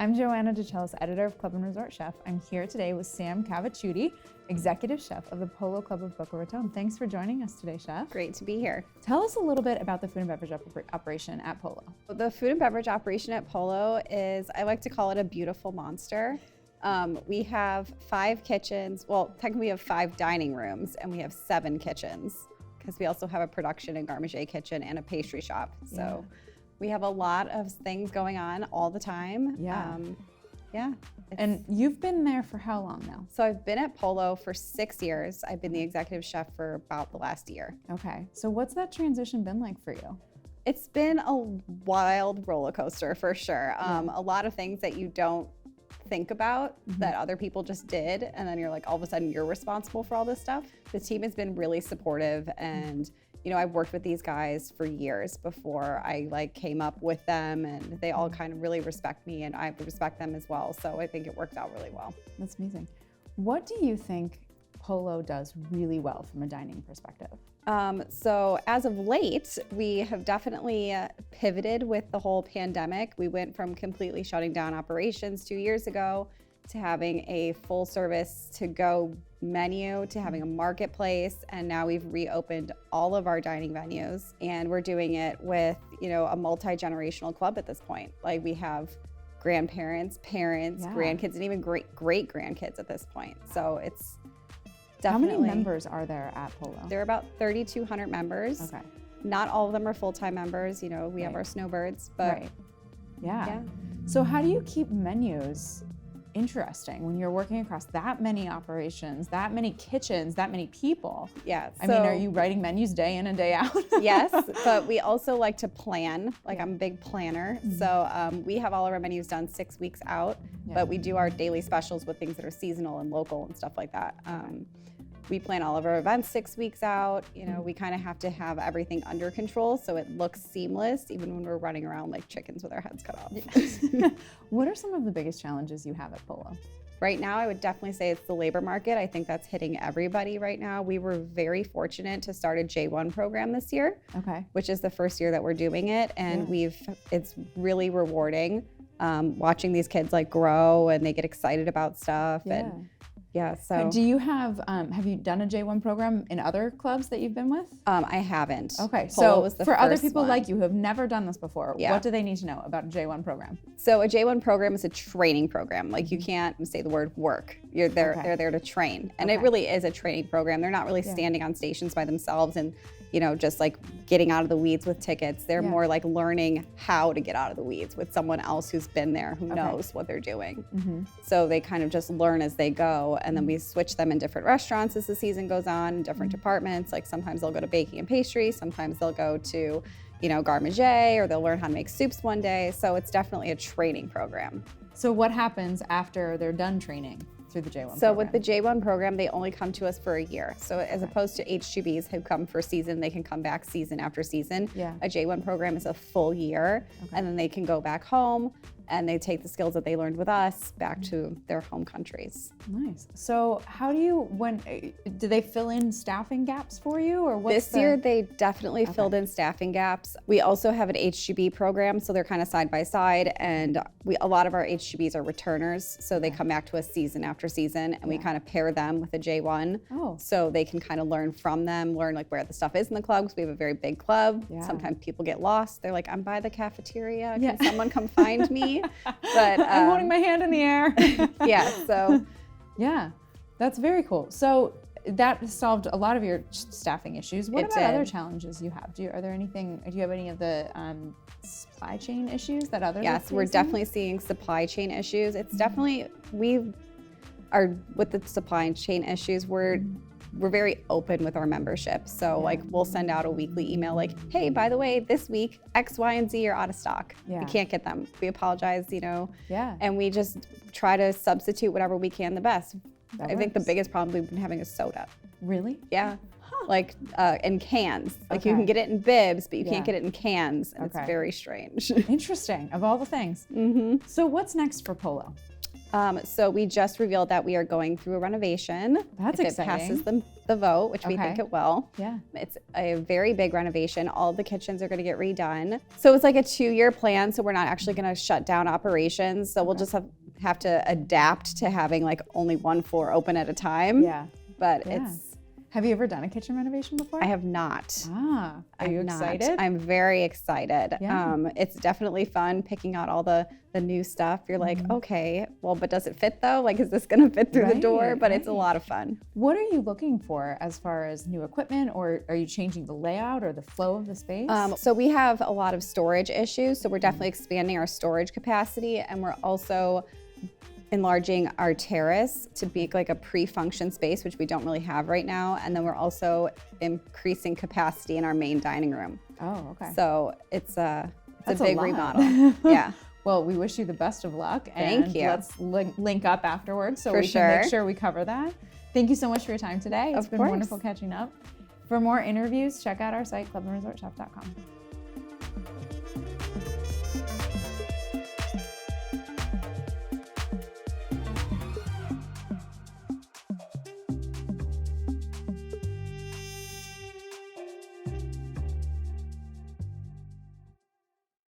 I'm Joanna DeChellis, editor of Club and Resort Chef. I'm here today with Sam Cavaciuti, executive chef of the Polo Club of Boca Raton. Thanks for joining us today, Chef. Great to be here. Tell us a little bit about the food and beverage operation at Polo. The food and beverage operation at Polo is, I like to call it a beautiful monster. We have 5 kitchens. Well, technically we have 5 dining rooms and we have 7 kitchens because we also have a production and garde-manger kitchen and a pastry shop. So we have a lot of things going on all the time. And you've been there for how long now? So I've been at Polo for 6 years. I've been the executive chef for about the last year. Okay. So what's that transition been like for you? It's been a wild roller coaster for sure. A lot of things that you don't think about that other people just did, and then you're like, all of a sudden you're responsible for all this stuff. The team has been really supportive, and you know, I've worked with these guys for years before I came up with them, and they all kind of really respect me and I respect them as well. So I think it worked out really well. That's amazing. What do you think Polo does really well from a dining perspective? So as of late, we have definitely pivoted with the whole pandemic. We went from completely shutting down operations 2 years ago to having a full service to-go menu, to having a marketplace, and now we've reopened all of our dining venues, and we're doing it with, you know, a multi-generational club at this point. Like, we have grandparents, parents, grandkids, and even great grandkids at this point. So it's definitely. How many members are there at Polo? There are about 3,200 members. Okay. Not all of them are full-time members. You know, we have our snowbirds, but yeah. So how do you keep menus interesting when you're working across that many operations, that many kitchens, that many people? Yeah. I mean, are you writing menus day in and day out? Yes, but we also like to plan. Like, I'm a big planner. So we have all of our menus done 6 weeks out, but we do our daily specials with things that are seasonal and local and stuff like that. We plan all of our events 6 weeks out. You know, we kind of have to have everything under control so it looks seamless, even when we're running around like chickens with our heads cut off. What are some of the biggest challenges you have at Polo? Right now, I would definitely say it's the labor market. I think that's hitting everybody right now. We were very fortunate to start a J1 program this year, which is the first year that we're doing it. And it's really rewarding watching these kids like grow and they get excited about stuff. So do you have you done a J1 program in other clubs that you've been with? I haven't. Okay, Polo so was the for other first people one. like you who have never done this before, what do they need to know about a J1 program? So a J1 program is a training program. Like, you can't say the word work. You're there, they're there to train. And it really is a training program. They're not really standing on stations by themselves and, you know, just like getting out of the weeds with tickets. They're more like learning how to get out of the weeds with someone else who's been there, who knows what they're doing. So they kind of just learn as they go, and then we switch them in different restaurants as the season goes on, in different departments. Like, sometimes they'll go to baking and pastry, sometimes they'll go to, you know, garde-manger, or they'll learn how to make soups one day. So it's definitely a training program. So what happens after they're done training through the J1 program? So with the J1 program, they only come to us for a year. So as opposed to H2Bs who come for season, they can come back season after season. A J1 program is a full year, and then they can go back home and they take the skills that they learned with us back to their home countries. Nice. So how do you, do they fill in staffing gaps for you, or what's This year, they definitely filled in staffing gaps. We also have an H2B program, so they're kind of side by side, and a lot of our H2Bs are returners, so they come back to us season after season, and we kind of pair them with a J1, so they can kind of learn from them, learn like where the stuff is in the club, because we have a very big club. Sometimes people get lost. They're like, I'm by the cafeteria. Can someone come find me? But I'm holding my hand in the air. That's very cool. So that solved a lot of your staffing issues. What about other challenges you have? Do you have any of the supply chain issues that others are facing? We're definitely seeing supply chain issues. It's definitely, we are with the supply chain issues, we're very open with our membership. So like, we'll send out a weekly email like, hey, by the way, this week, X, Y, and Z are out of stock. We can't get them. We apologize, you know, and we just try to substitute whatever we can the best. I think the biggest problem we've been having is soda. Really? Yeah. Like in cans. Like, you can get it in bibs, but you can't get it in cans. And it's very strange. Interesting, of all the things. So what's next for Polo? So we just revealed that we are going through a renovation. That's if exciting. It passes the vote, which we think it will. Yeah. It's a very big renovation. All the kitchens are going to get redone. So it's like a 2-year plan. So we're not actually going to shut down operations. So we'll just have to adapt to having like only one floor open at a time. Yeah. But Yeah. Have you ever done a kitchen renovation before? I have not. Are you excited? I'm very excited. Yeah. It's definitely fun picking out all the new stuff. You're like, okay, well, but does it fit though? Like, is this gonna fit through the door? But it's a lot of fun. What are you looking for as far as new equipment, or are you changing the layout or the flow of the space? So we have a lot of storage issues. So we're definitely expanding our storage capacity, and we're also enlarging our terrace to be like a pre-function space, which we don't really have right now. And then we're also increasing capacity in our main dining room. Oh, okay. So it's a big lot. remodel. Yeah. Well, we wish you the best of luck. Thank you. Let's link up afterwards so For we can make sure we cover that. Thank you so much for your time today. It's been wonderful catching up. For more interviews, check out our site, clubandresortchef.com.